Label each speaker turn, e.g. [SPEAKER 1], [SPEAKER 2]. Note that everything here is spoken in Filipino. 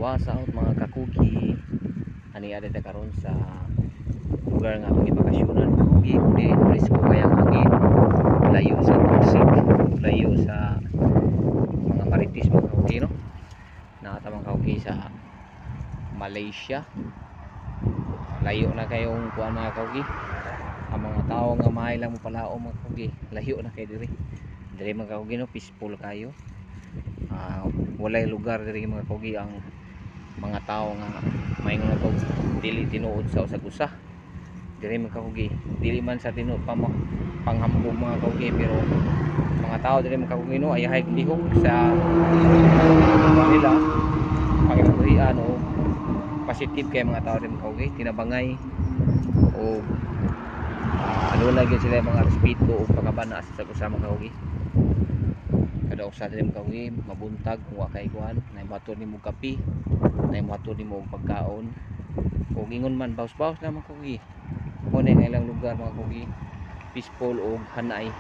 [SPEAKER 1] What's out mga kakugi? Ani ada ta karon sa lugar nga ang ibakasyonan kakugi. Kundi presko kaya kakugi. Layo sa toxic, layo sa mga marites mga kakugi, no? Nakatamang kakugi sa Malaysia. Layo na kayong kuan mga kakugi. Ang mga tao nga mahay lang mo palao mga kakugi. Layo na kay diri. Diri mga kakugi, no, peaceful kayo. Walay lugar diri mga kakugi ang mga tao nga mayngon na kog dili tinuod sa usag-usa. Diri mga kakugi, dili man sa tinuod pa mo panghambog mga kakugi, pero mga tao diri mga kakugi, no, ay hay lihok sa nila panginabuhian o positive kay mga tao diri mga kakugi, tinabangay o aduna gyud sila mga respeto o pagkabana sa usag-usa mga kakugi. Kada usa diri mga kakugi mabuntag kung wa kay kuan, naimatud nimo kape, naimatud nimo pagkaon o gingon man baws-baws na mga kakugi. Mo na ilang lugar mga kakugi, peaceful o hanay.